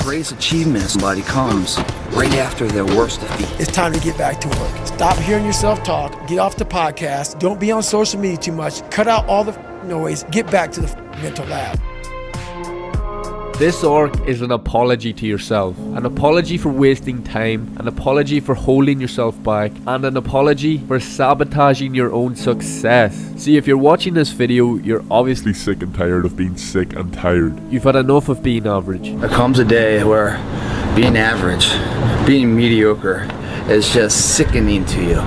greatest achievement of somebody comes right after their worst defeat. It's time to get back to work. Stop hearing yourself talk. Get off the podcast. Don't be on social media too much. Cut out all the noise. Get back to the mental lab. This arc is an apology to yourself, an apology for wasting time, an apology for holding yourself back, and an apology for sabotaging your own success. See, if you're watching this video, you're obviously sick and tired of being sick and tired. You've had enough of being average. There comes a day where being average, being mediocre is just sickening to you.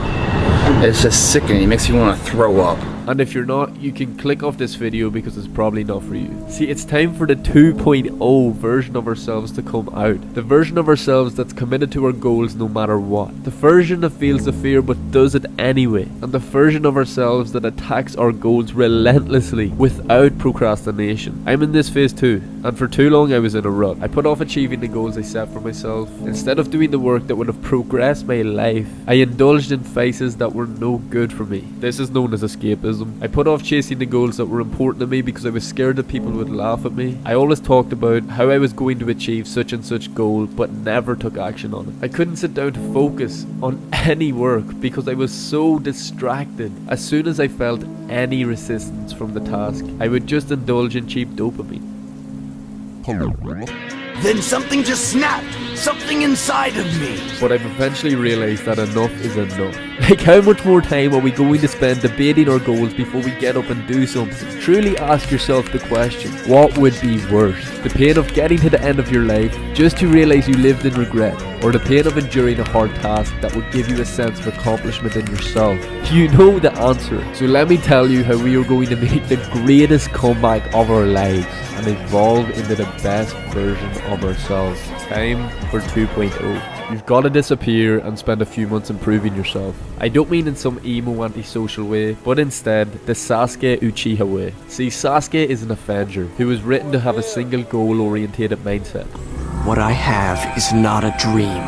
It's just sickening. It makes you want to throw up. And if you're not, you can click off this video because it's probably not for you. See, it's time for the 2.0 version of ourselves to come out. The version of ourselves that's committed to our goals no matter what. The version that feels the fear but does it anyway. And the version of ourselves that attacks our goals relentlessly without procrastination. I'm in this phase too, and for too long I was in a rut. I put off achieving the goals I set for myself. Instead of doing the work that would have progressed my life, I indulged in vices that were no good for me. This is known as escapism. I put off chasing the goals that were important to me because I was scared that people would laugh at me. I always talked about how I was going to achieve such and such goal but never took action on it. I couldn't sit down to focus on any work because I was so distracted. As soon as I felt any resistance from the task, I would just indulge in cheap dopamine. Then something just snapped. Something inside of me. But I've eventually realised that enough is enough. Like, how much more time are we going to spend debating our goals before we get up and do something? Truly ask yourself the question, what would be worse? The pain of getting to the end of your life just to realise you lived in regret, or the pain of enduring a hard task that would give you a sense of accomplishment in yourself? You know the answer, so let me tell you how we are going to make the greatest comeback of our lives and evolve into the best version of ourselves. Time for 2.0. You've got to disappear and spend a few months improving yourself. I don't mean in some emo antisocial way, but instead the Sasuke Uchiha way. See, Sasuke is an Avenger who was written to have a single goal-orientated mindset. What I have is not a dream,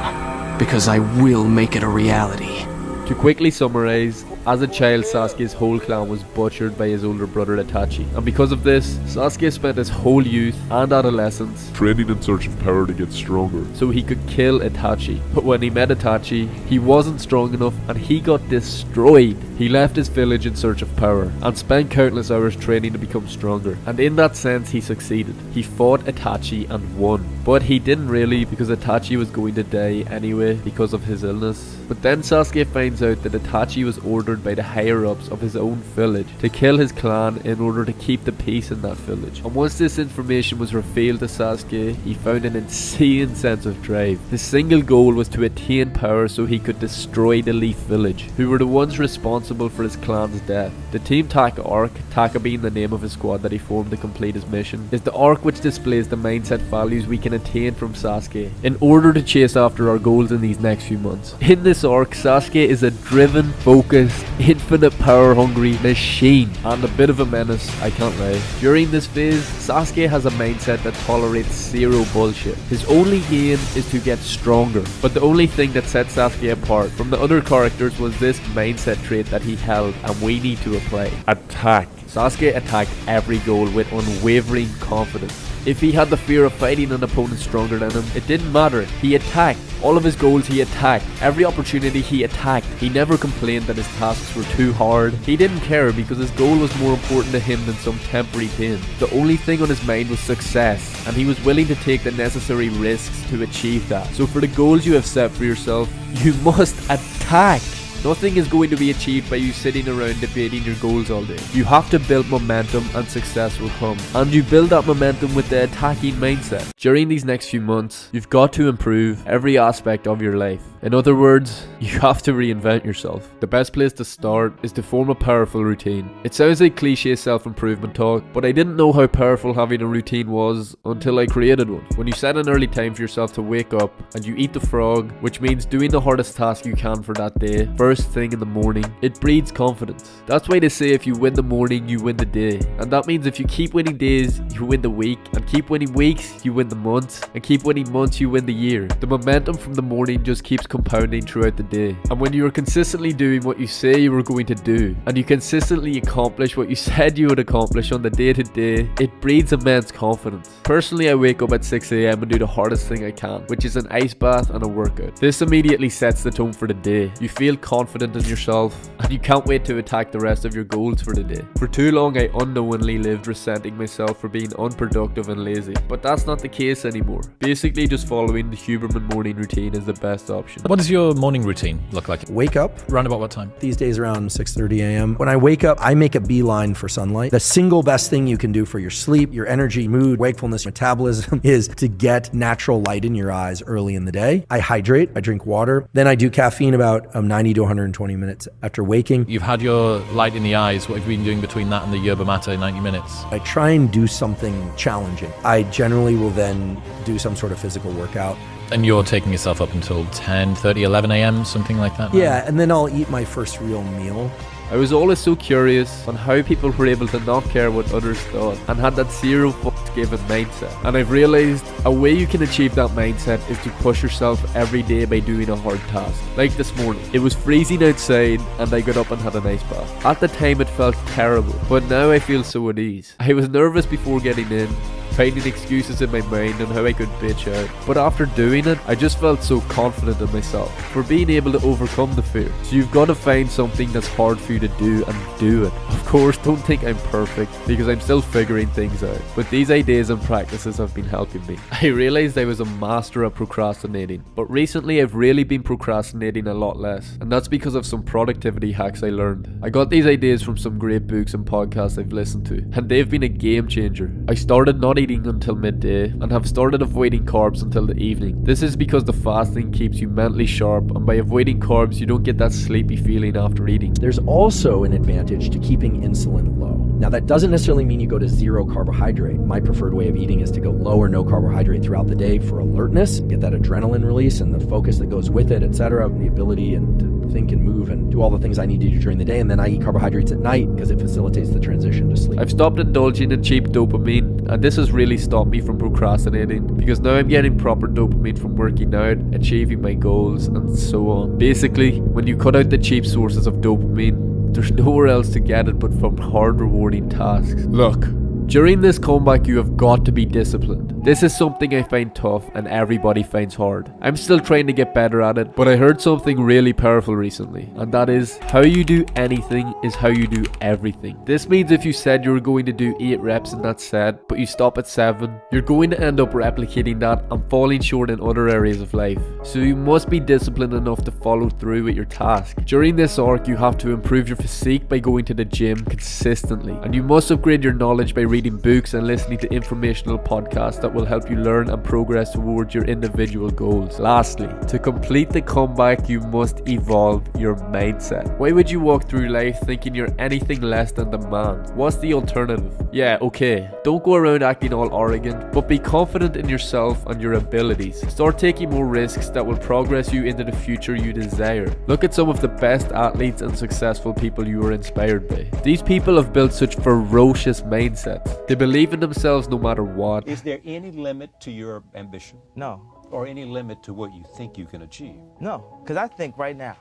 because I will make it a reality. To quickly summarise, as a child Sasuke's whole clan was butchered by his older brother Itachi, and because of this, Sasuke spent his whole youth and adolescence training in search of power to get stronger, so he could kill Itachi. But when he met Itachi, he wasn't strong enough and he got destroyed. He left his village in search of power and spent countless hours training to become stronger, and in that sense he succeeded. He fought Itachi and won, but he didn't really, because Itachi was going to die anyway because of his illness. But then Sasuke finds out that Itachi was ordered by the higher-ups of his own village to kill his clan in order to keep the peace in that village. And once this information was revealed to Sasuke, he found an insane sense of drive. His single goal was to attain power so he could destroy the Leaf village, who were the ones responsible for his clan's death. The Team Taka arc, Taka being the name of his squad that he formed to complete his mission, is the arc which displays the mindset values we can attain from Sasuke in order to chase after our goals in these next few months. In this arc, Sasuke is a driven, focused, infinite power hungry machine, and a bit of a menace, I can't lie. During this phase, Sasuke has a mindset that tolerates zero bullshit. His only aim is to get stronger, but the only thing that sets Sasuke apart from the other characters was this mindset trait that he held, and we need to apply. Attack. Sasuke attacked every goal with unwavering confidence. If he had the fear of fighting an opponent stronger than him, it didn't matter. He attacked. All of his goals he attacked. Every opportunity he attacked. He never complained that his tasks were too hard. He didn't care because his goal was more important to him than some temporary pain. The only thing on his mind was success, and he was willing to take the necessary risks to achieve that. So for the goals you have set for yourself, you must attack. Nothing is going to be achieved by you sitting around debating your goals all day. You have to build momentum and success will come. And you build that momentum with the attacking mindset. During these next few months, you've got to improve every aspect of your life. In other words, you have to reinvent yourself. The best place to start is to form a powerful routine. It sounds like cliche self-improvement talk, but I didn't know how powerful having a routine was until I created one. When you set an early time for yourself to wake up and you eat the frog, which means doing the hardest task you can for that day, first thing in the morning, it breeds confidence. That's why they say if you win the morning, you win the day. And that means if you keep winning days, you win the week, and keep winning weeks, you win the months, and keep winning months, you win the year. The momentum from the morning just keeps compounding throughout the day. And when you are consistently doing what you say you were going to do, and you consistently accomplish what you said you would accomplish on the day to day, it breeds immense confidence. Personally, I wake up at 6 AM and do the hardest thing I can, which is an ice bath and a workout. This immediately sets the tone for the day. You feel confident in yourself, and you can't wait to attack the rest of your goals for the day. For too long, I unknowingly lived resenting myself for being unproductive and lazy, but that's not the case anymore. Basically, just following the Huberman morning routine is the best option. What does your morning routine look like? Wake up. Round about what time? These days around 6:30 a.m. When I wake up, I make a beeline for sunlight. The single best thing you can do for your sleep, your energy, mood, wakefulness, metabolism is to get natural light in your eyes early in the day. I hydrate, I drink water, then I do caffeine about 90 to 120 minutes after waking. You've had your light in the eyes. What have you been doing between that and the yerba mate 90 minutes? I try and do something challenging. I generally will then do some sort of physical workout. And you're taking yourself up until 10:30, 11 a.m., something like that? Yeah, and then I'll eat my first real meal. I was always so curious on how people were able to not care what others thought and had that zero fucks given mindset. And I've realized a way you can achieve that mindset is to push yourself every day by doing a hard task. Like this morning, it was freezing outside and I got up and had an ice bath. At the time it felt terrible, but now I feel so at ease. I was nervous before getting in, finding excuses in my mind on how I could bitch out. But after doing it, I just felt so confident in myself for being able to overcome the fear. So you've got to find something that's hard for you to do and do it. Of course, don't think I'm perfect because I'm still figuring things out. But these ideas and practices have been helping me. I realized I was a master at procrastinating, but recently I've really been procrastinating a lot less. And that's because of some productivity hacks I learned. I got these ideas from some great books and podcasts I've listened to, and they've been a game changer. I started not eating until midday and have started avoiding carbs until the evening. This is because the fasting keeps you mentally sharp, and by avoiding carbs you don't get that sleepy feeling after eating. There's also an advantage to keeping insulin low. Now that doesn't necessarily mean you go to zero carbohydrate. My preferred way of eating is to go low or no carbohydrate throughout the day for alertness, get that adrenaline release and the focus that goes with it, etc., the ability and to think and move and do all the things I need to do during the day, and then I eat carbohydrates at night because it facilitates the transition to sleep. I've stopped indulging in cheap dopamine, and this has really stopped me from procrastinating because now I'm getting proper dopamine from working out, achieving my goals, and so on. Basically, when you cut out the cheap sources of dopamine, there's nowhere else to get it but from hard rewarding tasks. Look, during this comeback you have got to be disciplined. This is something I find tough and everybody finds hard. I'm still trying to get better at it, but I heard something really powerful recently, and that is, how you do anything is how you do everything. This means if you said you were going to do 8 reps in that set, but you stop at 7, you're going to end up replicating that and falling short in other areas of life. So you must be disciplined enough to follow through with your task. During this arc, you have to improve your physique by going to the gym consistently, and you must upgrade your knowledge by reading books and listening to informational podcasts that will help you learn and progress towards your individual goals. Lastly, to complete the comeback, you must evolve your mindset. Why would you walk through life thinking you're anything less than the man? What's the alternative? Yeah, okay, don't go around acting all arrogant, but be confident in yourself and your abilities. Start taking more risks that will progress you into the future you desire. Look at some of the best athletes and successful people you are inspired by. These people have built such ferocious mindsets. They believe in themselves no matter what. Is there any limit to your ambition? No. Or any limit to what you think you can achieve? No, because I think right now,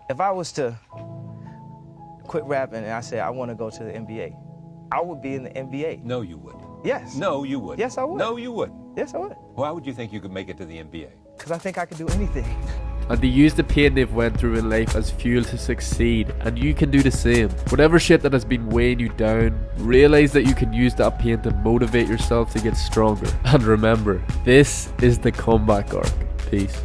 if I was to quit rapping and I say I want to go to the NBA, I would be in the NBA. No, you would. Yes. No, you would. Yes, I would. No, you wouldn't. Yes, I would. Why would you think you could make it to the NBA? Because I think I could do anything. And they use the pain they've went through in life as fuel to succeed, and you can do the same. Whatever shit that has been weighing you down, realize that you can use that pain to motivate yourself to get stronger. And remember, this is the comeback arc. Peace.